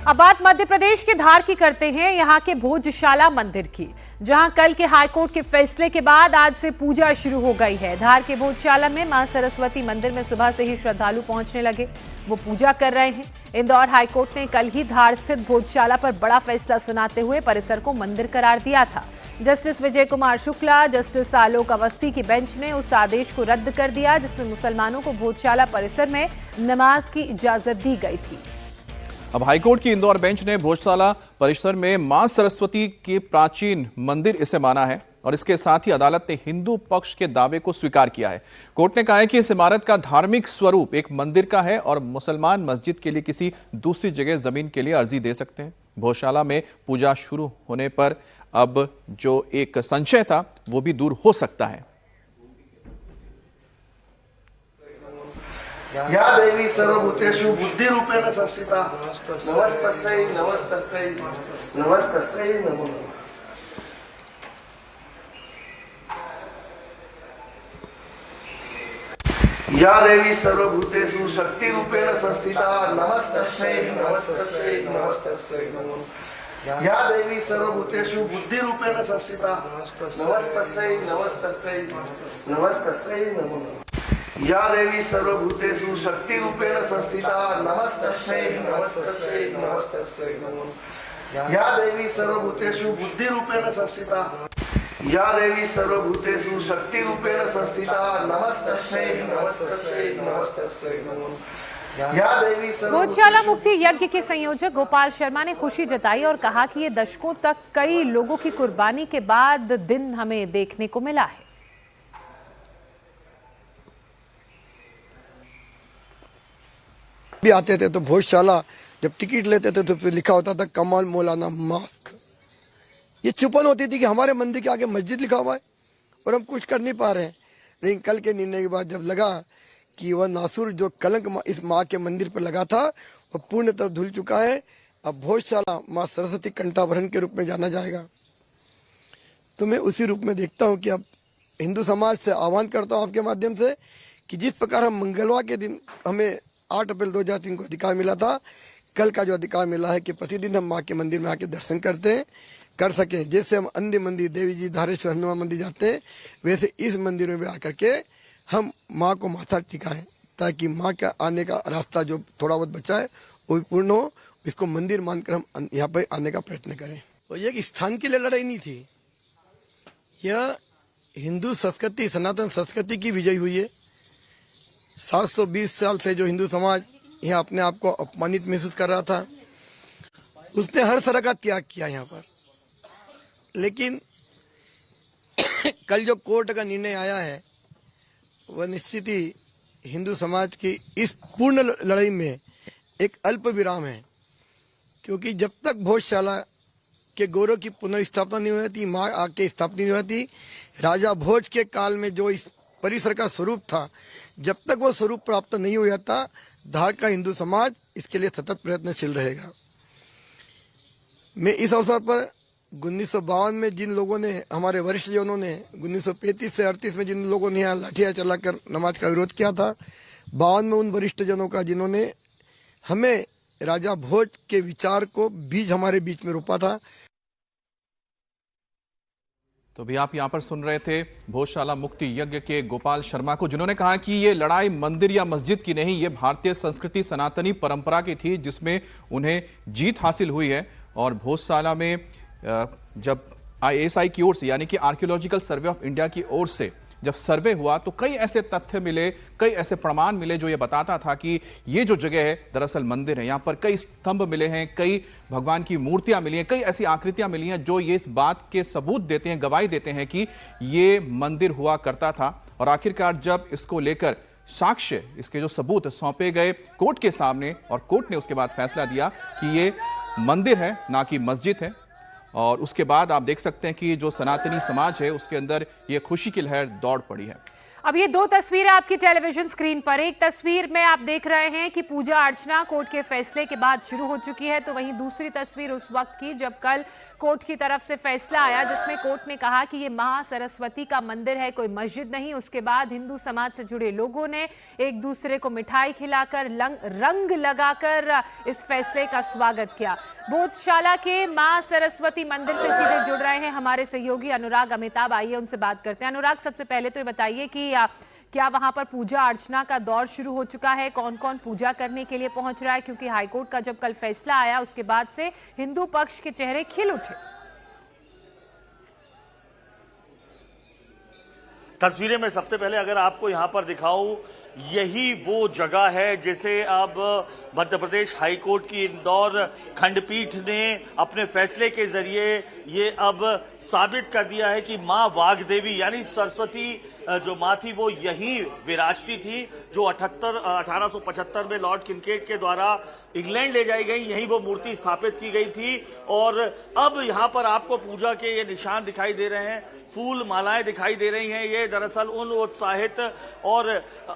अब बात मध्य प्रदेश के धार की करते हैं, यहाँ के भोजशाला मंदिर की, जहां कल के हाईकोर्ट के फैसले के बाद आज से पूजा शुरू हो गई है। धार के भोजशाला में मां सरस्वती मंदिर में सुबह से ही श्रद्धालु पहुंचने लगे, वो पूजा कर रहे हैं। इंदौर हाईकोर्ट ने कल ही धार स्थित भोजशाला पर बड़ा फैसला सुनाते हुए परिसर को मंदिर करार दिया था। जस्टिस विजय कुमार शुक्ला, जस्टिस आलोक अवस्थी की बेंच ने उस आदेश को रद्द कर दिया जिसमें मुसलमानों को भोजशाला परिसर में नमाज की इजाजत दी गई थी। अब हाईकोर्ट की इंदौर बेंच ने भोजशाला परिसर में मां सरस्वती की प्राचीन मंदिर इसे माना है और इसके साथ ही अदालत ने हिंदू पक्ष के दावे को स्वीकार किया है। कोर्ट ने कहा है कि इस इमारत का धार्मिक स्वरूप एक मंदिर का है और मुसलमान मस्जिद के लिए किसी दूसरी जगह जमीन के लिए अर्जी दे सकते हैं। भोजशाला में पूजा शुरू होने पर अब जो एक संशय था वो भी दूर हो सकता है। या देवी सर्वभूतेषु बुद्धिरूपेण संस्थिता नमस्तस्यै नमस्तस्यै नमस्तस्यै नमो नमः। या देवी सर्वभूतेषु शक्तिरूपेण संस्थिता नमस्तस्यै नमस्तस्यै नमस्तस्यै नमो नमः। या देवी सर्वभूतेषु बुद्धिरूपेण संस्थिता नमस्तस्यै नमस्तस्यै नमस्तस्यै नमो नमः। या देवी सर्वभूतेषु शक्तिरूपेण संस्थिता नमस्तस्यै नमस्तस्यै नमस्तस्यै नमो नमः। या देवी सर्वभूतेषु बुद्धिरूपेण संस्थिता या देवी सर्वभूतेषु शक्तिरूपेण संस्थिता नमस्तस्यै नमस्तस्यै नमस्तस्यै नमो नमः। या देवी भोजशाला मुक्ति यज्ञ के संयोजक गोपाल शर्मा ने खुशी जताई और कहा कि ये दशकों तक कई लोगों की कुर्बानी के बाद दिन हमें देखने को मिला है। भी आते थे तो भोजशाला जब टिकट लेते थे तो फिर लिखा होता था कमाल मौलाना मास्क। ये चुपन होती थी कि हमारे मंदिर के आगे मस्जिद लिखा हुआ है और हम कुछ कर नहीं पा रहे हैं। लेकिन कल के निर्णय के बाद जब लगा कि वह नासुर जो कलंक इस माँ के मंदिर पर लगा था वह पूर्णतः धुल चुका है। अब भोजशाला माँ सरस्वती कंठाभरण के रूप में जाना जाएगा। तो मैं उसी रूप में देखता हूँ कि अब हिंदू समाज से आह्वान करता हूँ आपके माध्यम से कि जिस प्रकार हम मंगलवार के दिन हमें 8 अप्रैल 2003 को अधिकार मिला था, कल का जो अधिकार मिला है कि प्रतिदिन हम माँ के मंदिर में आके दर्शन कर सकें। जैसे हम अन्य मंदिर देवी जी धारेश्वर हनुमान मंदिर जाते हैं, वैसे इस मंदिर में भी आकर के हम माँ को माथा टिकाएं ताकि माँ का आने का रास्ता जो थोड़ा बहुत बचा है वो भी पूर्ण हो। इसको मंदिर मानकर हम यहाँ पर आने का प्रयत्न करें। तो ये स्थान के लिए लड़ाई नहीं थी, यह हिंदू संस्कृति सनातन संस्कृति की विजय हुई है। 720 साल से जो हिंदू समाज यहाँ अपने आप को अपमानित महसूस कर रहा था, उसने हर तरह का त्याग किया यहाँ पर। लेकिन कल जो कोर्ट का निर्णय आया है वह निश्चित ही हिंदू समाज की इस पूर्ण लड़ाई में एक अल्प विराम है, क्योंकि जब तक भोजशाला के गौरव की पुनर्स्थापना नहीं हुई थी, माँ आके स्थापना नहीं हुई थी, राजा भोज के काल में जो इस परिसर का स्वरूप था, जब तक वो स्वरूप प्राप्त नहीं हुआ था, धार का हिंदू समाज इसके लिए सतत प्रयत्नशील रहेगा। मैं इस अवसर पर 1952 में जिन लोगों ने, हमारे वरिष्ठ जनों ने 1935 से 38 में जिन लोगों ने यहाँ लाठियाँ चलाकर नमाज का विरोध किया था, 52 में उन वरिष्ठ जनों का जिन्होंने हमें राजा भोज के विचार को बीज हमारे बीच में रोपा था। तो भी आप यहां पर सुन रहे थे भोजशाला मुक्ति यज्ञ के गोपाल शर्मा को, जिन्होंने कहा कि ये लड़ाई मंदिर या मस्जिद की नहीं, ये भारतीय संस्कृति सनातनी परंपरा की थी जिसमें उन्हें जीत हासिल हुई है। और भोजशाला में जब ISI की ओर से यानी कि आर्कियोलॉजिकल सर्वे ऑफ इंडिया की ओर से जब सर्वे हुआ तो कई ऐसे तथ्य मिले, कई ऐसे प्रमाण मिले जो ये बताता था कि ये जो जगह है दरअसल मंदिर है। यहाँ पर कई स्तंभ मिले हैं, कई भगवान की मूर्तियां मिली हैं, कई ऐसी आकृतियां मिली हैं जो ये इस बात के सबूत देते हैं, गवाही देते हैं कि ये मंदिर हुआ करता था। और आखिरकार जब इसको लेकर साक्ष्य, इसके जो सबूत सौंपे गए कोर्ट के सामने और कोर्ट ने उसके बाद फैसला दिया कि ये मंदिर है ना कि मस्जिद है। और उसके बाद आप देख सकते हैं कि जो सनातनी समाज है उसके अंदर ये खुशी की लहर दौड़ पड़ी है। अब ये दो तस्वीरें आपकी टेलीविजन स्क्रीन पर। एक तस्वीर में आप देख रहे हैं कि पूजा अर्चना कोर्ट के फैसले के बाद शुरू हो चुकी है, तो वहीं दूसरी तस्वीर उस वक्त की जब कल कोर्ट की तरफ से फैसला आया जिसमें कोर्ट ने कहा कि ये मां सरस्वती का मंदिर है, कोई मस्जिद नहीं। उसके बाद हिंदू समाज से जुड़े लोगों ने एक दूसरे को मिठाई खिलाकर रंग लगाकर इस फैसले का स्वागत किया। बोधशाला के मां सरस्वती मंदिर से सीधे जुड़ रहे हैं हमारे सहयोगी अनुराग अमिताभ, आइए उनसे बात करते हैं। अनुराग, सबसे पहले तो ये बताइए कि क्या वहां पर पूजा अर्चना का दौर शुरू हो चुका है? कौन कौन पूजा करने के लिए पहुंच रहा है? क्योंकि हाईकोर्ट का जब कल फैसला आया उसके बाद से हिंदू पक्ष के चेहरे खिल उठे। तस्वीरें में सबसे पहले अगर आपको यहां पर दिखाऊं, यही वो जगह है जिसे अब मध्य प्रदेश हाईकोर्ट की इंदौर खंडपीठ ने अपने फैसले के जरिए ये अब साबित कर दिया है कि मां वाग्देवी यानी सरस्वती जो मां थी वो यही विराजती थी, जो 1875 में लॉर्ड किनकेट के द्वारा इंग्लैंड ले जाई गई, यही वो मूर्ति स्थापित की गई थी। और अब यहां पर आपको पूजा के ये निशान दिखाई दे रहे हैं, फूल मालाएं दिखाई दे रही हैं। ये दरअसल उन उत्साहित और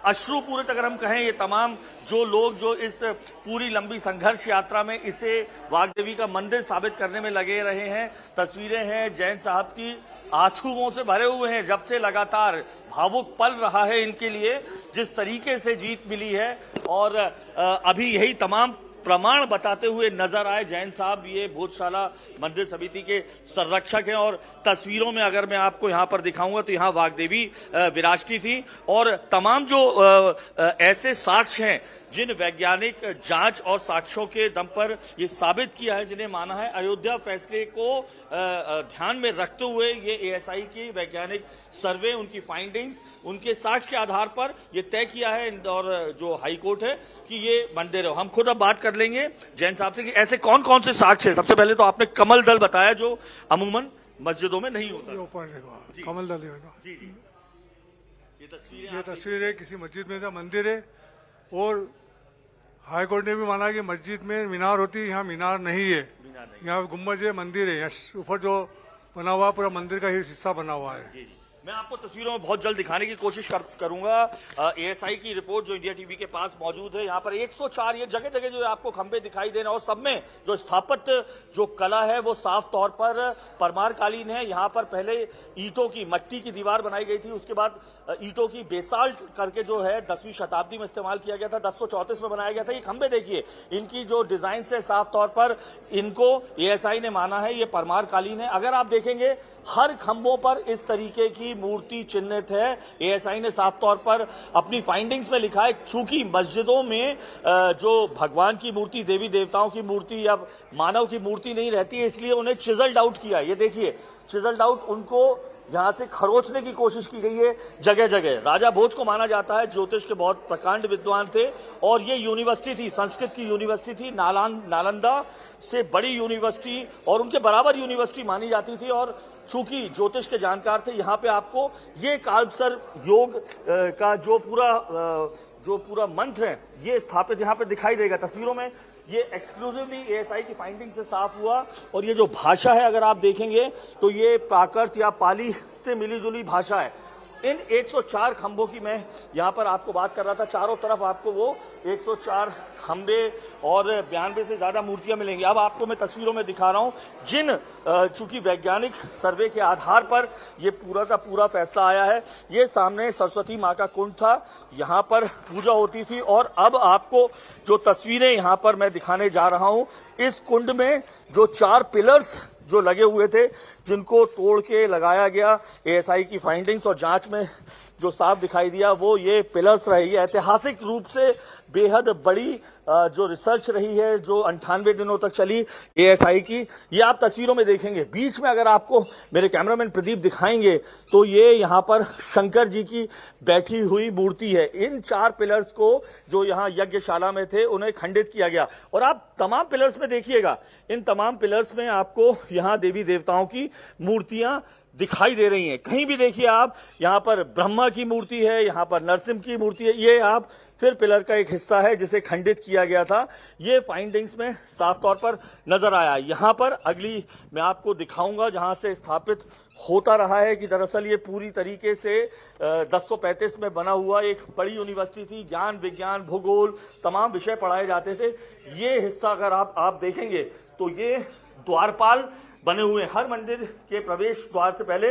अश्रुपूरित अगर हम कहें ये तमाम जो लोग जो इस पूरी लंबी संघर्ष यात्रा में इसे वाग्देवी का मंदिर साबित करने में लगे रहे हैं। तस्वीरें हैं जैन साहब की, आंसुओं से भरे हुए हैं, जब से लगातार भावुक पल रहा है इनके लिए, जिस तरीके से जीत मिली है। और अभी यही तमाम प्रमाण बताते हुए नजर आए जैन साहब, ये बोधशाला मंदिर समिति के संरक्षक हैं। और तस्वीरों में अगर मैं आपको यहां पर दिखाऊंगा तो यहां वाग्देवी विराजती थी। और तमाम जो ऐसे साक्ष्य हैं जिन वैज्ञानिक जांच और साक्ष्यों के दम पर ये साबित किया है, जिन्हें माना है अयोध्या फैसले को ध्यान में रखते हुए ये एएसआई की वैज्ञानिक सर्वे, उनकी फाइंडिंग्स, उनके साक्ष्य के आधार पर ये तय किया है इंदौर जो हाईकोर्ट है कि ये मंदिर है। हम खुद अब बात कर लेंगे जैन साहब से कि ऐसे कौन कौन से साक्ष्य है। सबसे पहले तो आपने कमल दल बताया जो अमूमन मस्जिदों में नहीं होता। कमल दल जी जी, ये तस्वीर है किसी मस्जिद में, मंदिर है। और हाईकोर्ट ने भी माना कि मस्जिद में मीनार होती है, यहाँ मीनार नहीं है, यहाँ गुम्बज है, मंदिर है। ऊपर जो बना हुआ पूरा मंदिर का ही हिस्सा बना हुआ है। जी जी, मैं आपको तस्वीरों में बहुत जल्द दिखाने की कोशिश करूंगा। एएसआई की रिपोर्ट जो इंडिया टीवी के पास मौजूद है, यहाँ पर 104 ये जगह जगह जो आपको खंबे दिखाई दे रहे हैं और सब में जो स्थापत्य जो कला है वो साफ तौर पर परमार कालीन है। यहाँ पर पहले ईंटों की मट्टी की दीवार बनाई गई थी, उसके बाद ईंटों की बेसाल्ट करके जो है 10वीं शताब्दी में इस्तेमाल किया गया था, 1034 में बनाया गया था। ये खंबे देखिए, इनकी जो डिजाइन है साफ तौर पर इनको एएसआई ने माना है ये परमार कालीन है। अगर आप देखेंगे हर खंभों पर इस तरीके की मूर्ति चिन्हित है। एएसआई ने साफ तौर पर अपनी फाइंडिंग्स में लिखा है चूंकि मस्जिदों में जो भगवान की मूर्ति, देवी देवताओं की मूर्ति या मानव की मूर्ति नहीं रहती है, इसलिए उन्हें चिजल्ड आउट किया। ये देखिए चिजल्ड आउट, उनको यहां से खरोचने की कोशिश की गई है जगह जगह। राजा भोज को माना जाता है ज्योतिष के बहुत प्रकांड विद्वान थे और ये यूनिवर्सिटी थी, संस्कृत की यूनिवर्सिटी थी, नालंदा से बड़ी यूनिवर्सिटी और उनके बराबर यूनिवर्सिटी मानी जाती थी। और चूंकि ज्योतिष के जानकार थे, यहाँ पे आपको ये कालसर योग का जो पूरा मंत्र है ये स्थापित यहाँ पे दिखाई देगा तस्वीरों में। ये एक्सक्लूसिवली एएसआई की फाइंडिंग से साफ हुआ। और ये जो भाषा है अगर आप देखेंगे तो ये प्राकृत या पाली से मिली जुली भाषा है। इन 104 खंभों की मैं यहाँ पर आपको बात कर रहा था, चारों तरफ आपको वो 104 खंभे और 92 से ज्यादा मूर्तियां मिलेंगी। अब आपको मैं तस्वीरों में दिखा रहा हूं जिन चूंकि वैज्ञानिक सर्वे के आधार पर ये पूरा का पूरा फैसला आया है। ये सामने सरस्वती मां का कुंड था, यहाँ पर पूजा होती थी। और अब आपको जो तस्वीरें यहाँ पर मैं दिखाने जा रहा हूं, इस कुंड में जो 4 पिलर्स जो लगे हुए थे जिनको तोड़ के लगाया गया, एएसआई की फाइंडिंग्स और जांच में जो साफ दिखाई दिया वो ये पिलर्स रही है। ऐतिहासिक रूप से बेहद बड़ी जो रिसर्च रही है जो 98 दिनों तक चली एएसआई की, ये आप तस्वीरों में देखेंगे। बीच में अगर आपको मेरे कैमरामैन प्रदीप दिखाएंगे तो ये यहाँ पर शंकर जी की बैठी हुई मूर्ति है। इन 4 पिलर्स को जो यहाँ यज्ञशाला में थे उन्हें खंडित किया गया। और आप तमाम पिलर्स में देखिएगा, इन तमाम पिलर्स में आपको यहाँ देवी देवताओं की मूर्तियां दिखाई दे रही हैं। कहीं भी देखिए आप, यहाँ पर ब्रह्मा की मूर्ति है, यहाँ पर नरसिंह की मूर्ति है। ये आप फिर पिलर का एक हिस्सा है जिसे खंडित किया गया था। ये फाइंडिंग्स में साफ तौर पर नजर आया। यहाँ पर अगली मैं आपको दिखाऊंगा जहां से स्थापित होता रहा है कि दरअसल ये पूरी तरीके से 1035 में बना हुआ एक बड़ी यूनिवर्सिटी थी। ज्ञान, विज्ञान, भूगोल तमाम विषय पढ़ाए जाते थे। ये हिस्सा अगर आप देखेंगे तो ये द्वारपाल बने हुए, हर मंदिर के प्रवेश द्वार से पहले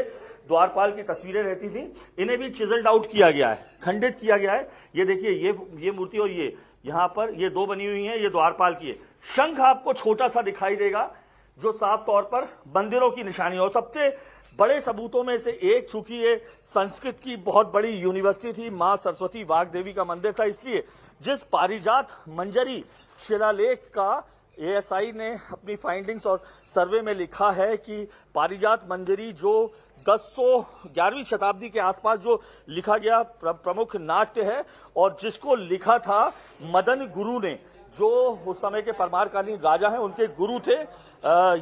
द्वारपाल की तस्वीरें रहती थी। इन्हें भी चिजल्ड आउट किया गया है, खंडित किया गया है। ये देखिए, ये मूर्ति और ये यहाँ पर ये दो बनी हुई हैं, ये द्वारपाल की है। शंख आपको छोटा सा दिखाई देगा जो साफ तौर पर मंदिरों की निशानी है। और सबसे बड़े सबूतों में से एक, चूंकि ये संस्कृत की बहुत बड़ी यूनिवर्सिटी थी, मां सरस्वती वाग्देवी का मंदिर था, इसलिए जिस पारिजात मंजरी शिलालेख का एएसआई ने अपनी फाइंडिंग्स और सर्वे में लिखा है कि पारिजात मंजरी जो 11वीं शताब्दी के आसपास जो लिखा गया प्रमुख नाट्य है और जिसको लिखा था मदन गुरु ने, जो उस समय के परमारकालीन राजा हैं, उनके गुरु थे।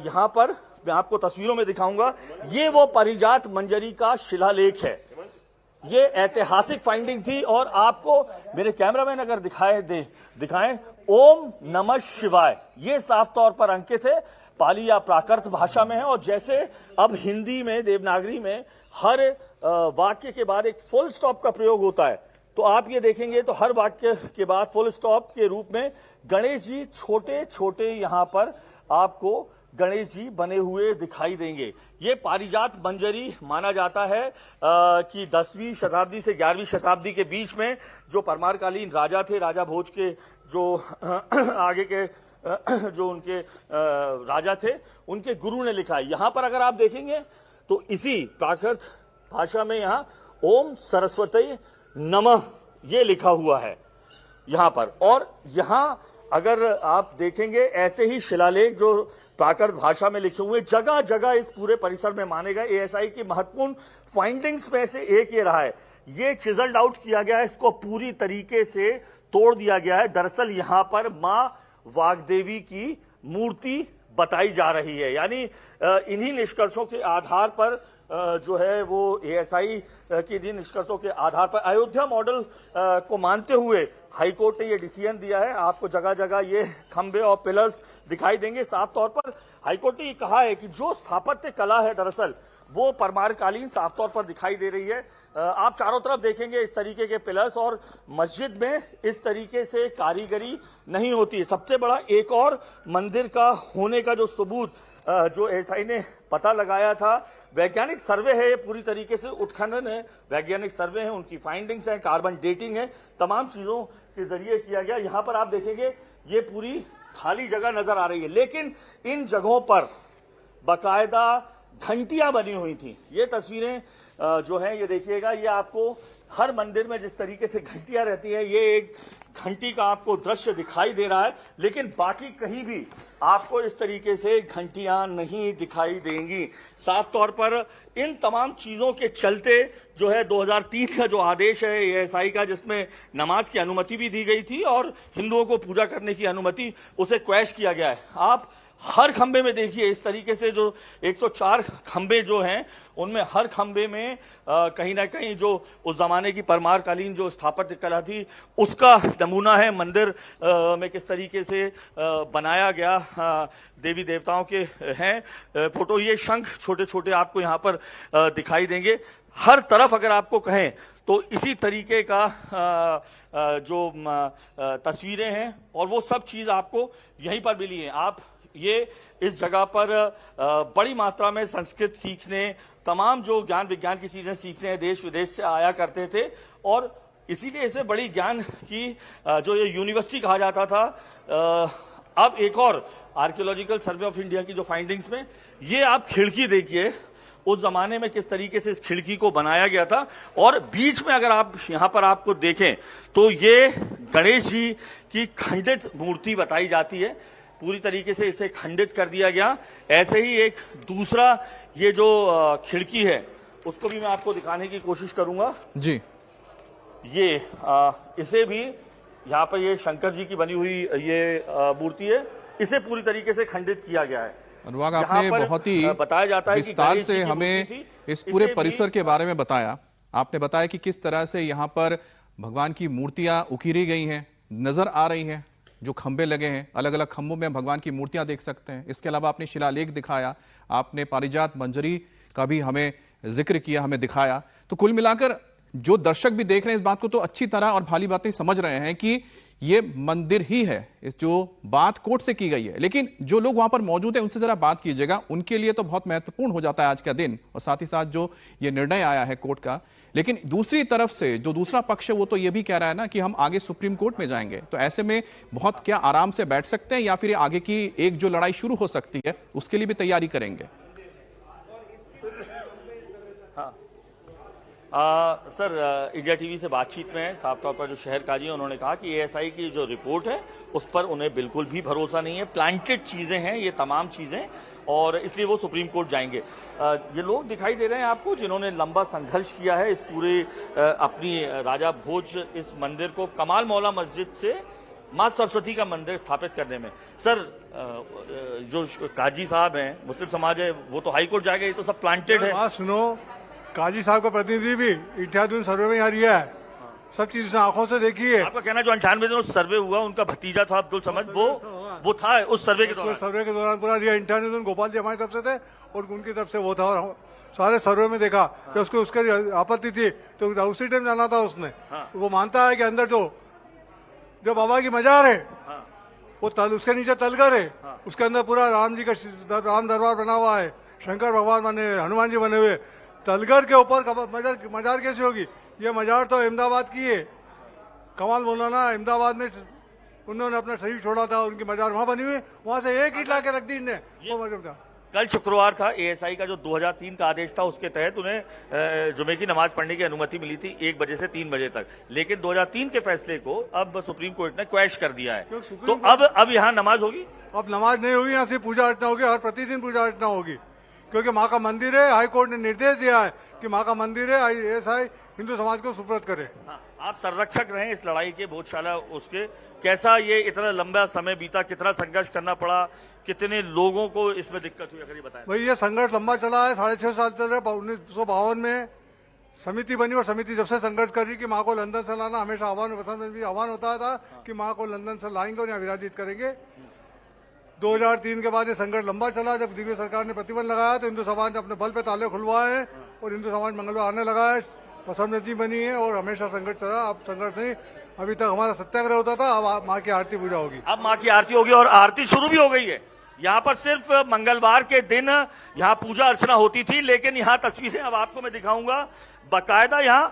यहाँ पर मैं आपको तस्वीरों में दिखाऊंगा, ये वो पारिजात मंजरी का शिलालेख है। ये ऐतिहासिक फाइंडिंग थी। और आपको मेरे कैमरामैन अगर दिखाएं, ओम नमः शिवाय, ये साफ तौर पर अंकित है, पाली या प्राकृत भाषा में है। और जैसे अब हिंदी में, देवनागरी में हर वाक्य के बाद एक फुल स्टॉप का प्रयोग होता है, तो आप ये देखेंगे तो हर वाक्य के बाद फुल स्टॉप के रूप में गणेश जी छोटे छोटे यहाँ पर आपको गणेश जी बने हुए दिखाई देंगे। ये पारिजात मंजरी माना जाता है कि 10वीं शताब्दी से 11वीं शताब्दी के बीच में जो परमारकालीन राजा थे, राजा भोज के जो आगे के जो उनके राजा थे, उनके गुरु ने लिखा है। यहां पर अगर आप देखेंगे तो इसी प्राकृत भाषा में यहां ओम सरस्वती नमः ये लिखा हुआ है यहां पर। और यहां अगर आप देखेंगे ऐसे ही शिलालेख जो प्राकृत भाषा में लिखे हुए जगह जगह इस पूरे परिसर में माने गए। एएसआई की महत्वपूर्ण फाइंडिंग्स में से एक ये रहा है, ये चिजल्ड आउट किया गया है, इसको पूरी तरीके से तोड़ दिया गया है। दरअसल यहां पर मां वाग्देवी की मूर्ति बताई जा रही है। यानी इन्हीं निष्कर्षों के आधार पर जो है वो एएसआई के इन निष्कर्षों के आधार पर अयोध्या मॉडल को मानते हुए हाईकोर्ट ने ये डिसीजन दिया है। आपको जगह जगह ये खंबे और पिलर्स दिखाई देंगे। साफ तौर पर हाईकोर्ट ने ये कहा है कि जो स्थापत्य कला है दरअसल वो परमारकालीन साफ तौर पर दिखाई दे रही है। आप चारों तरफ देखेंगे इस तरीके के पिलर्स, और मस्जिद में इस तरीके से कारीगरी नहीं होती। सबसे बड़ा एक और मंदिर का होने का जो सबूत जो एएसआई ने पता लगाया था, वैज्ञानिक सर्वे है, ये पूरी तरीके से उत्खनन है, वैज्ञानिक सर्वे है, उनकी फाइंडिंग्स है, कार्बन डेटिंग है, तमाम चीजों के जरिए किया गया। यहां पर आप देखेंगे ये पूरी खाली जगह नजर आ रही है, लेकिन इन जगहों पर बाकायदा घंटियां बनी हुई थी। ये तस्वीरें जो हैं ये देखिएगा, ये आपको हर मंदिर में जिस तरीके से घंटियां रहती हैं, ये एक घंटी का आपको दृश्य दिखाई दे रहा है, लेकिन बाकी कहीं भी आपको इस तरीके से घंटियां नहीं दिखाई देंगी। साफ तौर पर इन तमाम चीजों के चलते जो है 2003 का जो आदेश है एएसआई का, जिसमें नमाज की अनुमति भी दी गई थी और हिंदुओं को पूजा करने की अनुमति, उसे क्वैश किया गया है। आप हर खंबे में देखिए इस तरीके से जो 104 खंबे जो हैं उनमें हर खंबे में कहीं ना कहीं जो उस जमाने की परमारकालीन जो स्थापत्य कला थी उसका नमूना है। मंदिर में किस तरीके से बनाया गया देवी देवताओं के हैं फोटो। ये शंख छोटे छोटे आपको यहाँ पर दिखाई देंगे। हर तरफ अगर आपको कहें तो इसी तरीके का जो तस्वीरें हैं और वो सब चीज आपको यहीं पर मिली है। आप ये इस जगह पर बड़ी मात्रा में संस्कृत सीखने, तमाम जो ज्ञान विज्ञान की चीजें सीखने देश विदेश से आया करते थे, और इसीलिए इसे बड़ी ज्ञान की जो ये यूनिवर्सिटी कहा जाता था। अब एक और आर्कियोलॉजिकल सर्वे ऑफ इंडिया की जो फाइंडिंग्स में ये आप खिड़की देखिए, उस जमाने में किस तरीके से इस खिड़की को बनाया गया था। और बीच में अगर आप यहां पर आपको देखें तो ये गणेश जी की खंडित मूर्ति बताई जाती है। पूरी तरीके से इसे खंडित कर दिया गया। ऐसे ही एक दूसरा ये जो खिड़की है उसको भी मैं आपको दिखाने की कोशिश करूंगा जी। ये इसे भी यहाँ पर ये शंकर जी की बनी हुई ये मूर्ति है, इसे पूरी तरीके से खंडित किया गया है। अनुराग, यहाँ आपने पर बहुत ही बताया जाता है कि विस्तार गणेश जी से की हमें मूर्ति थी, इस पूरे इसे भी- परिसर के बारे में बताया। आपने बताया कि किस तरह से यहाँ पर भगवान की मूर्तियां उकीरी गई हैं, नजर आ रही हैं, जो खंबे लगे हैं, अलग अलग खंभों में भगवान की मूर्तियां देख सकते हैं। इसके अलावा आपने शिलालेख दिखाया, आपने पारिजात मंजरी का भी हमें जिक्र किया, हमें दिखाया। तो कुल मिलाकर जो दर्शक भी देख रहे हैं इस बात को तो अच्छी तरह और भाली बातें समझ रहे हैं कि ये मंदिर ही है, इस जो बात कोर्ट से की गई है। लेकिन जो लोग वहां पर मौजूद हैं उनसे जरा बात कीजिएगा, उनके लिए तो बहुत महत्वपूर्ण हो जाता है आज का दिन, और साथ ही साथ जो ये निर्णय आया है कोर्ट का। लेकिन दूसरी तरफ से जो दूसरा पक्ष है वो तो ये भी कह रहा है ना कि हम आगे सुप्रीम कोर्ट में जाएंगे। तो ऐसे में बहुत क्या आराम से बैठ सकते हैं, या फिर आगे की एक जो लड़ाई शुरू हो सकती है उसके लिए भी तैयारी करेंगे? सर, इंडिया टीवी से बातचीत में साफ तौर पर जो शहर काजी हैं उन्होंने कहा कि एएसआई की जो रिपोर्ट है उस पर उन्हें बिल्कुल भी भरोसा नहीं है, प्लांटेड चीजें हैं ये तमाम चीजें, और इसलिए वो सुप्रीम कोर्ट जाएंगे। ये लोग दिखाई दे रहे हैं आपको जिन्होंने लंबा संघर्ष किया है इस पूरे अपनी राजा भोज इस मंदिर को कमाल मौला मस्जिद से मां सरस्वती का मंदिर स्थापित करने में। सर, जो काजी साहब हैं, मुस्लिम समाज है, वो तो हाई कोर्ट जाएगा, ये तो सब प्लांटेड है। बात सुनो, काजी साहब का प्रतिनिधि भी इत्यादि सर्वे में यहाँ रिया है, सब चीज आंखों से देखी है। आपका कहना जो 98 दिनों सर्वे हुआ उनका भतीजा था अब्दुल समद, वो था उस सर्वे के दौरान। सर्वे के दौरान पूरा रिया 98 दिन गोपाल जी हमारी तरफ से थे और उनकी तरफ से वो था, और सारे सर्वे में देखा कि उसको उसके आपत्ति थी तो उसी टाइम जाना था उसने। वो मानता है कि अंदर जो बाबा की मजार है वो तल, उसके नीचे तलगर है, उसके अंदर पूरा राम जी का राम दरबार बना हुआ है, शंकर भगवान बने हुए, हनुमान जी बने हुए। तलगर के ऊपर मजार कैसी होगी? ये मजार तो अहमदाबाद की है, कमाल मौलाना अहमदाबाद में उन्होंने अपना शरीर छोड़ा था, उनकी मजार वहां बनी हुई, वहां से एक ईंट ला के रख दी इनने, वो मजार था। कल शुक्रवार था, एएसआई का जो 2003 का आदेश था उसके तहत उन्हें जुमे की नमाज पढ़ने की अनुमति मिली थी 1 बजे से 3 बजे तक, लेकिन 2003 के फैसले को अब सुप्रीम कोर्ट ने क्वैश कर दिया है। तो अब यहाँ नमाज होगी? अब नमाज नहीं होगी, यहाँ से पूजा अर्चना होगी, हर प्रतिदिन पूजा अर्चना होगी, क्योंकि माँ का मंदिर है। हाई कोर्ट ने निर्देश दिया है कि माँ का मंदिर है, एएसआई हिंदू समाज को सुपुर्द करे। हाँ, आप संरक्षक रहे इस लड़ाई के, भोजशाला उसके, कैसा ये इतना लंबा समय बीता, कितना संघर्ष करना पड़ा, कितने लोगों को इसमें दिक्कत हुई, अगर ये बताएं। भाई ये संघर्ष लंबा चला है, 6.5 साल चल रहा है। 1952 में समिति बनी और समिति जब से संघर्ष कर रही कि माँ को लंदन से लाना, हमेशा आह्वान होता था कि माँ को लंदन से लाएंगे और यहाँ विराजित करेंगे। 2003 के बाद ये संघर्ष लंबा चला। जब दिल्ली सरकार ने प्रतिबंध लगाया तो हिंदू समाज ने अपने बल पे ताले खुलवाए हैं और हिंदू समाज मंगलवार आने लगा है, पसंद बनी है और हमेशा संघर्ष चला। अब संघर्ष नहीं, अभी तक हमारा सत्याग्रह होता था, अब माँ की आरती पूजा होगी। अब माँ की आरती होगी और आरती शुरू भी हो गई है। यहाँ पर सिर्फ मंगलवार के दिन यहाँ पूजा अर्चना होती थी, लेकिन यहाँ तस्वीरें अब आपको मैं दिखाऊंगा, बाकायदा यहाँ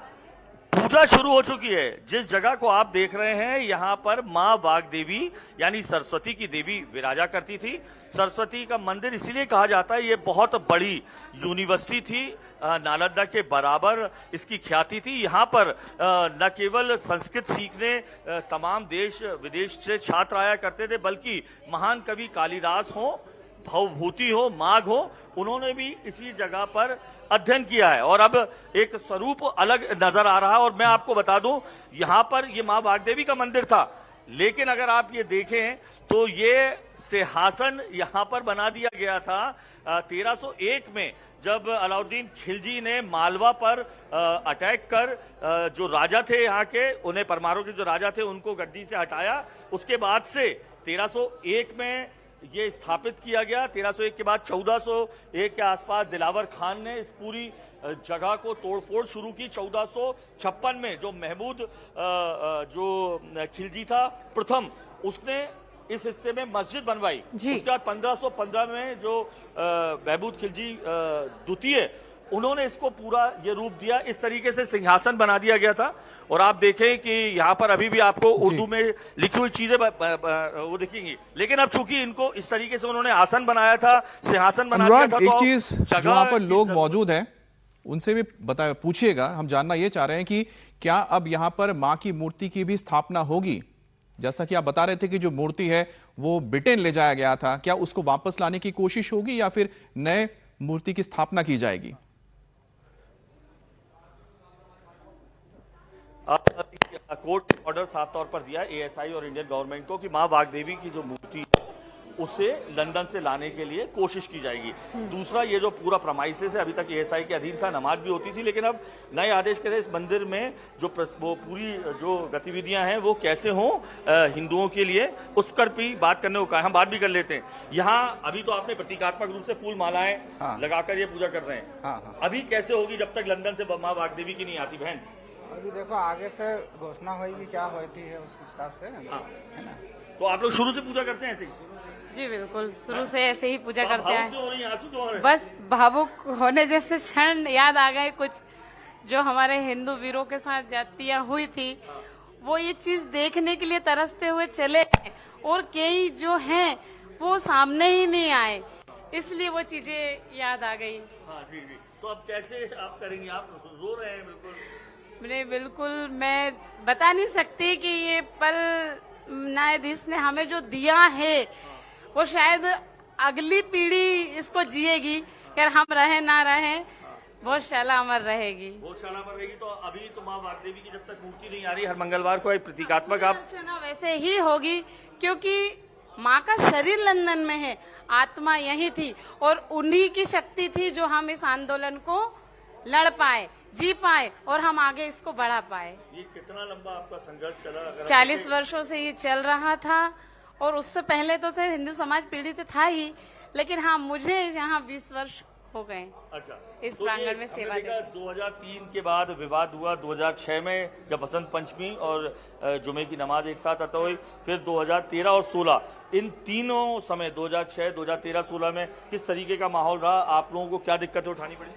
पूजा शुरू हो चुकी है। जिस जगह को आप देख रहे हैं यहाँ पर माँ वाग्देवी यानी सरस्वती की देवी विराजा करती थी। सरस्वती का मंदिर इसीलिए कहा जाता है, ये बहुत बड़ी यूनिवर्सिटी थी, नालंदा के बराबर इसकी ख्याति थी। यहाँ पर न केवल संस्कृत सीखने तमाम देश विदेश से छात्र आया करते थे, बल्कि महान कवि कालिदास हो, भवभूति हो, माघ हो, उन्होंने भी इसी जगह पर अध्ययन किया है और अब एक स्वरूप अलग नजर आ रहा है। और मैं आपको बता दूं, यहाँ पर ये माँ वाग्देवी का मंदिर था, लेकिन अगर आप ये देखें तो ये सिंहासन यहाँ पर बना दिया गया था 1301 में, जब अलाउद्दीन खिलजी ने मालवा पर अटैक कर जो राजा थे यहाँ के, उन्हें परमारों के जो राजा थे उनको गद्दी से हटाया। उसके बाद से 1301 में ये स्थापित किया गया। 1301 के बाद 1401 के आसपास दिलावर खान ने इस पूरी जगह को तोड़फोड़ शुरू की। 1456 में जो महमूद जो खिलजी था प्रथम, उसने इस हिस्से में मस्जिद बनवाई। उसके बाद 1515 में जो महमूद खिलजी द्वितीय, उन्होंने इसको पूरा ये रूप दिया। इस तरीके से सिंहासन बना दिया गया था। और आप देखें कि यहाँ पर अभी भी आपको उर्दू में लिखी हुई चीजें वो दिखेंगी, लेकिन अब चूंकि इनको इस तरीके से उन्होंने आसन बनाया था, सिंहासन बनाया था, एक तो चीज जो वहां पर लोग मौजूद हैं उनसे भी पूछिएगा, हम जानना ये चाह रहे हैं कि क्या अब यहाँ पर माँ की मूर्ति की भी स्थापना होगी? जैसा कि आप बता रहे थे कि जो मूर्ति है वो ब्रिटेन ले जाया गया था, क्या उसको वापस लाने की कोशिश होगी या फिर नए मूर्ति की स्थापना की जाएगी? कोर्ट ऑर्डर साफ तौर पर दिया एएसआई और इंडियन गवर्नमेंट को कि मां वाग्देवी की जो मूर्ति है उसे लंदन से लाने के लिए कोशिश की जाएगी। दूसरा, ये जो पूरा प्रमाइसेस है, अभी तक एएसआई के अधीन था, नमाज भी होती थी, लेकिन अब नए आदेश के तहत इस मंदिर में वो पूरी जो गतिविधियां हैं वो कैसे हों हिंदुओं के लिए, उस पर भी बात करने को कहा। हम बात भी कर लेते हैं। यहाँ अभी तो आपने प्रतीकात्मक रूप से फूल मालाएं लगाकर ये पूजा कर रहे हैं, अभी कैसे होगी जब तक लंदन से माँ वाग्देवी की नहीं आती बहन? अभी देखो आगे से घोषणा होगी क्या होती है उस हिसाब से, है ना। तो आप लोग शुरू से पूजा करते हैं ऐसे ही? जी बिल्कुल, शुरू से ऐसे ही पूजा करते भावुक हैं। क्यों हो रही हैं? आंसू क्यों आ रहे हैं? बस भावुक होने जैसे क्षण याद आ गए, कुछ जो हमारे हिंदू वीरों के साथ जातियां हुई थी, वो ये चीज देखने के लिए तरसते हुए चले गए, और कई जो हैं वो सामने ही नहीं आए, इसलिए वो चीजें याद आ गई। हाँ जी जी। तो अब कैसे आप करेंगी? आप रो रहे हैं बिल्कुल। बिल्कुल, मैं बता नहीं सकती कि ये पल न्यायाधीश ने हमें जो दिया है वो शायद अगली पीढ़ी इसको जिएगी, खैर हम रहे ना रहे, भोजशाला अमर रहेगी। भोजशाला अमर रहेगी। तो अभी तो माँ वाग्देवी की जब तक मूर्ति नहीं आ रही, हर मंगलवार को एक प्रतीकात्मक आप अर्चना वैसे ही होगी, क्योंकि माँ का शरीर लंदन में है, आत्मा यही थी, और उन्हीं की शक्ति थी जो हम इस आंदोलन को लड़ पाए, जी पाए, और हम आगे इसको बढ़ा पाए। ये कितना लंबा आपका संघर्ष चला? 40 वर्षों से ये चल रहा था, और उससे पहले तो थे हिंदू समाज पीड़ित था ही, लेकिन हाँ मुझे यहाँ 20 वर्ष हो गए। अच्छा, इस तो प्रांगण में सेवा देते। 2003 के बाद विवाद हुआ, 2006 में जब बसंत पंचमी और जुमे की नमाज एक साथ अता हुई, फिर 2013 और 16, इन तीनों समय 2006, 2013, 16 में किस तरीके का माहौल रहा? आप लोगों को क्या दिक्कतें उठानी पड़ी?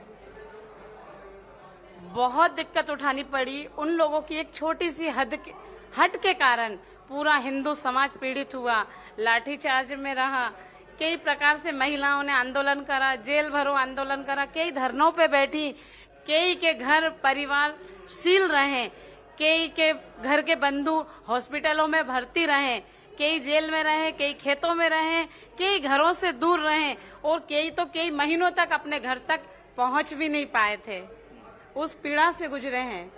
बहुत दिक्कत उठानी पड़ी। उन लोगों की एक छोटी सी हट के कारण पूरा हिंदू समाज पीड़ित हुआ, लाठीचार्ज में रहा, कई प्रकार से महिलाओं ने आंदोलन करा, जेल भरो आंदोलन करा, कई धरनों पे बैठी, कई के घर परिवार सील रहे, कई के घर के बंधु हॉस्पिटलों में भर्ती रहे, कई जेल में रहे, कई खेतों में रहे, कई घरों से दूर रहे, और कई तो कई महीनों तक अपने घर तक पहुंच भी नहीं पाए थे। उस पीड़ा से गुजरे हैं,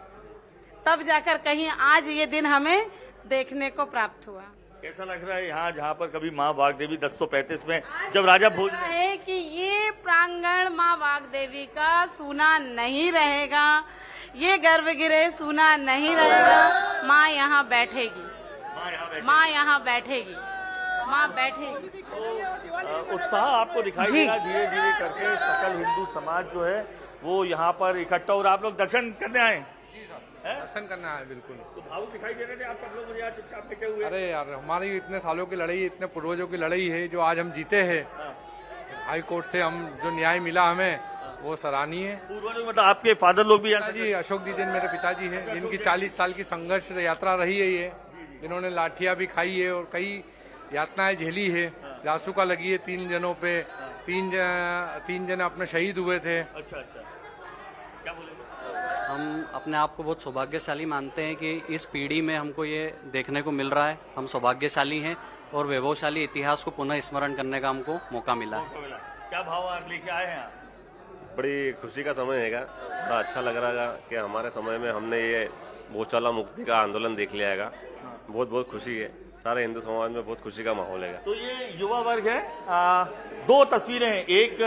तब जाकर कहीं आज ये दिन हमें देखने को प्राप्त हुआ। कैसा लग रहा है यहाँ जहाँ पर कभी माँ वाग्देवी 1035 में जब राजा भोज है कि ये प्रांगण माँ वाग्देवी का सूना नहीं रहेगा, ये गर्भगृह सूना नहीं रहेगा। माँ यहाँ बैठेगी, माँ यहाँ बैठेगी, माँ बैठेगी। उत्साह आपको दिखाई दे रहा है धीरे धीरे करके। सकल हिंदू समाज जो है वो यहाँ पर इकट्ठा, और आप लोग दर्शन करने आए? दर्शन करना है बिल्कुल। तो भावुक दिखाई दे रहे थे आप सब लोग, मुझे आज चुपचाप बैठे हुए। अरे यार, हमारी इतने सालों की लड़ाई, इतने पूर्वजों की लड़ाई है, जो आज हम जीते हैं, हाई कोर्ट से हम जो न्याय मिला हमें, वो सराहनीय है। पूर्वजों मतलब आपके फादर लोग भी? जी, अशोक जी मेरे पिताजी हैं, जिनकी 40 साल की संघर्ष यात्रा रही है ये, जिन्होंने लाठियां भी खाई है और कई यातनाएं झेली है, जासूका लगी है 3 जनों पे, 3 जन अपने शहीद हुए थे। अच्छा अच्छा, क्या बोले? हम अपने आप को बहुत सौभाग्यशाली मानते हैं कि इस पीढ़ी में हमको ये देखने को मिल रहा है। हम सौभाग्यशाली हैं और वैभवशाली इतिहास को पुनः स्मरण करने का हमको मौका मिला है। क्या भाव आप लेके आए हैं? बड़ी खुशी का समय है, बड़ा अच्छा लग रहा है कि हमारे समय में हमने ये भोजशाला मुक्ति का आंदोलन देख लिया है। बहुत बहुत खुशी है, सारे हिंदू समाज में बहुत खुशी का माहौल है। तो ये युवा वर्ग है, 2 तस्वीरें हैं। एक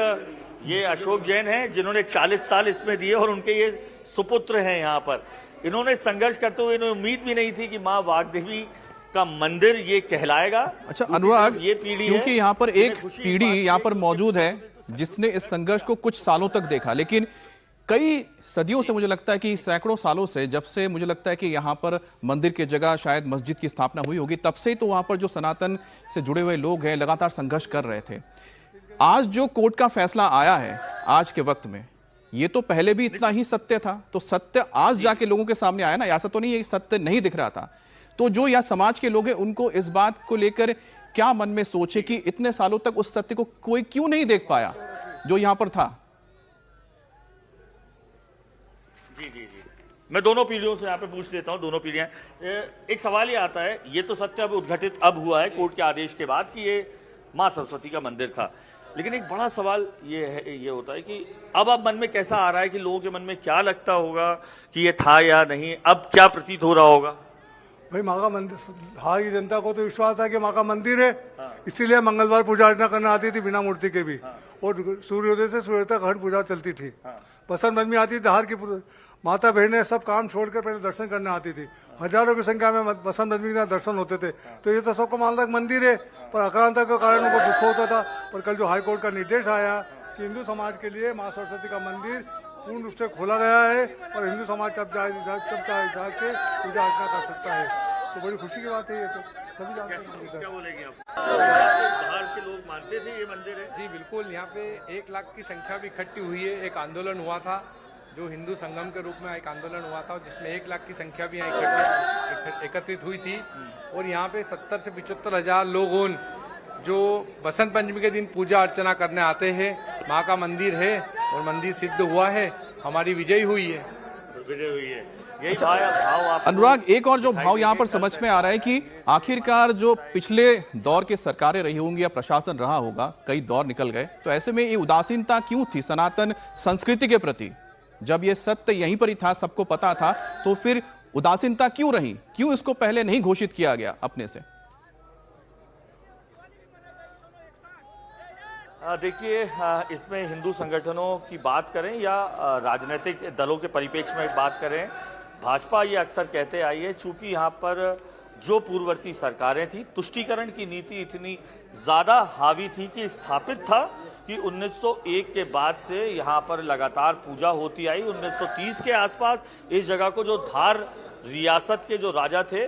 ये अशोक जैन हैं जिन्होंने 40 साल इसमें दिए, और उनके ये सुपुत्र हैं यहाँ पर। इन्होंने संघर्ष करते हुए, इन्हें उम्मीद भी नहीं थी कि माँ वाग्देवी का मंदिर ये कहलाएगा। अच्छा अनुराग, ये पीढ़ी क्योंकि यहाँ पर एक पीढ़ी यहाँ पर मौजूद है जिसने इस संघर्ष को कुछ सालों तक देखा, लेकिन कई सदियों से, मुझे लगता है कि सैकड़ों सालों से, जब से मुझे लगता है कि यहाँ पर मंदिर की जगह शायद मस्जिद की स्थापना हुई होगी, तब से ही तो वहाँ पर जो सनातन से जुड़े हुए लोग हैं लगातार संघर्ष कर रहे थे। आज जो कोर्ट का फैसला आया है आज के वक्त में, ये तो पहले भी इतना ही सत्य था, तो सत्य आज जाके लोगों के सामने आया ना, ऐसा तो नहीं ये सत्य नहीं दिख रहा था। तो जो यहाँ समाज के लोग हैं उनको इस बात को लेकर क्या मन में सोचे कि इतने सालों तक उस सत्य को कोई क्यों नहीं देख पाया जो यहाँ पर था? जी जी जी, मैं दोनों पीढ़ियों से यहाँ पे पूछ लेता हूँ, दोनों पीढ़ियां। एक सवाल ये आता है, ये तो सत्य अब उद्घाटित अब हुआ है कोर्ट के आदेश के बाद कि ये माँ सरस्वती का मंदिर था, लेकिन एक बड़ा सवाल ये होता है कि अब मन में कैसा आ रहा है, कि लोगों के मन में क्या लगता होगा कि ये था या नहीं, अब क्या प्रतीत हो रहा होगा? भाई माँ का मंदिर, धार की जनता को तो विश्वास था कि माँ का मंदिर है, इसीलिए मंगलवार पूजा अर्चना करने आती थी बिना मूर्ति के भी, और सूर्योदय से सूर्य तक हर पूजा चलती थी। बसंत पंचमी आती थी, धार की माता बहनें सब काम छोड़कर पहले दर्शन करने आती थी। हजारों की संख्या में बसंत पंचमी के दर्शन होते थे। तो ये तो सबको मालूम था मंदिर है, पर अक्रांता के कारण उनको दुख होता था। पर कल जो हाईकोर्ट का निर्देश आया कि हिंदू समाज के लिए माँ सरस्वती का मंदिर पूर्ण रूप से खोला गया है और हिंदू समाज जब चाहे जाके पूजा अर्चना कर सकता है, तो बड़ी खुशी की बात है। ये तो सभी जानते हैं। क्या बोलेंगे आप? बाहर के लोग मानते थे ये मंदिर है? जी बिल्कुल, यहाँ पे 1 लाख की संख्या भी इकट्ठी हुई है। एक आंदोलन हुआ था जो हिंदू संगम के रूप में एक आंदोलन हुआ था, जिसमें 1 लाख की संख्या भी यहाँ एकत्रित हुई थी। और यहाँ पे 70 से 75 हजार लोगों जो बसंत पंचमी के दिन पूजा अर्चना करने आते हैं। माँ का मंदिर है और मंदिर सिद्ध हुआ है, हमारी विजय हुई है। विजय हुई है, यही भाव आप। अनुराग, एक और जो भाव यहाँ पर समझ में आ रहा है कि आखिरकार जो पिछले दौर के सरकारें रही होंगी या प्रशासन रहा होगा, कई दौर निकल गए, तो ऐसे में ये उदासीनता क्यों थी सनातन संस्कृति के प्रति? जब ये सत्य यहीं पर ही था, सबको पता था, तो फिर उदासीनता क्यों रही? क्यों इसको पहले नहीं घोषित किया गया अपने से? देखिए, इसमें हिंदू संगठनों की बात करें या राजनीतिक दलों के परिप्रेक्ष्य में बात करें, भाजपा ये अक्सर कहते आई है, चूंकि यहाँ पर जो पूर्ववर्ती सरकारें थी, तुष्टीकरण की नीति इतनी ज्यादा हावी थी कि स्थापित था कि 1901 के बाद से यहाँ पर लगातार पूजा होती आई। 1930 के आसपास इस जगह को, जो धार रियासत के जो राजा थे,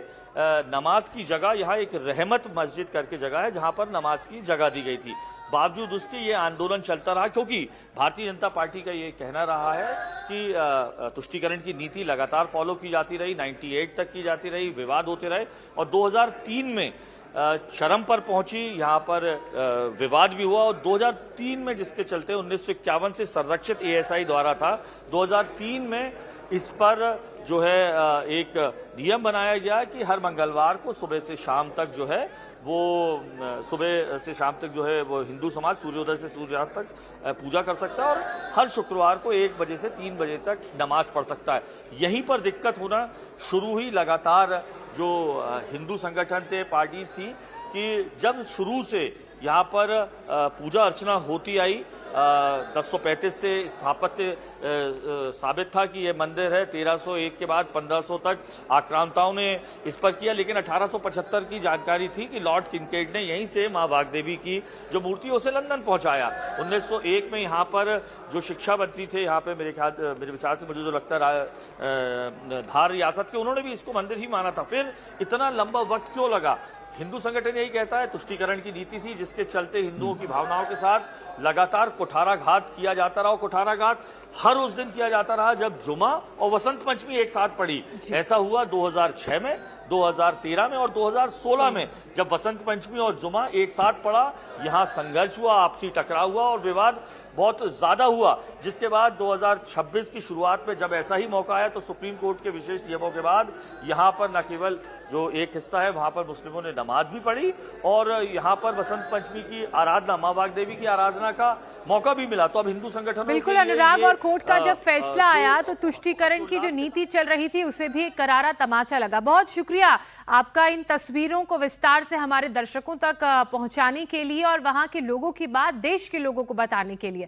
नमाज की जगह यहाँ एक रहमत मस्जिद करके जगह है जहाँ पर नमाज की जगह दी गई थी। बावजूद उसके ये आंदोलन चलता रहा, क्योंकि भारतीय जनता पार्टी का ये कहना रहा है कि तुष्टीकरण की नीति लगातार फॉलो की जाती रही, 98 तक की जाती रही, विवाद होते रहे और 2003 में चरम पर पहुंची, यहाँ पर विवाद भी हुआ। और 2003 में जिसके चलते 1951 से संरक्षित एएसआई द्वारा था, 2003 में इस पर जो है एक नियम बनाया गया कि हर मंगलवार को सुबह से शाम तक जो है वो सुबह से शाम तक जो है वो हिंदू समाज सूर्योदय से सूर्यास्त तक पूजा कर सकता है और हर शुक्रवार को 1 बजे से 3 बजे तक नमाज पढ़ सकता है। यहीं पर दिक्कत होना शुरू हुई। लगातार जो हिंदू संगठन थे, पार्टीज थी, कि जब शुरू से यहाँ पर पूजा अर्चना होती आई, 1035 से स्थापत्य साबित था कि यह मंदिर है। 1301 के बाद 1500 तक आक्रांताओं ने इस पर किया, लेकिन 1875 की जानकारी थी कि लॉर्ड किनकेड ने यहीं से मां वाग्देवी की जो मूर्ति उसे लंदन पहुंचाया। 1901 में यहाँ पर जो शिक्षा मंत्री थे, यहाँ पे मेरे विचार से मुझे जो लगता है धार रियासत के, उन्होंने भी इसको मंदिर ही माना था। फिर इतना लंबा वक्त क्यों लगा? हिंदू संगठन यही कहता है तुष्टीकरण की नीति थी, जिसके चलते हिंदुओं की भावनाओं के साथ लगातार कुठाराघात किया जाता रहा। और कुठाराघात हर उस दिन किया जाता रहा जब जुमा और वसंत पंचमी एक साथ पड़ी। ऐसा हुआ 2006 में, 2013 में और 2016 में, जब वसंत पंचमी और जुमा एक साथ पड़ा, यहाँ संघर्ष हुआ, आपसी टकराव हुआ और विवाद बहुत ज्यादा हुआ। जिसके बाद 2026 की शुरुआत में जब ऐसा ही मौका आया तो सुप्रीम कोर्ट के विशेष नियमों के बाद यहाँ पर न केवल जो एक हिस्सा है वहां पर मुस्लिमों ने नमाज भी पढ़ी और यहाँ पर वसंत पंचमी की आराधना, मां वाग्देवी की आराधना का मौका भी मिला। तो अब हिंदू संगठनों बिल्कुल अनुराग, और कोर्ट का जब फैसला आया तो तुष्टीकरण की जो नीति चल रही थी उसे भी एक करारा तमाचा लगा। बहुत शुक्रिया आपका इन तस्वीरों को विस्तार से हमारे दर्शकों तक पहुंचाने के लिए और वहां के लोगों की बात देश के लोगों को बताने के लिए।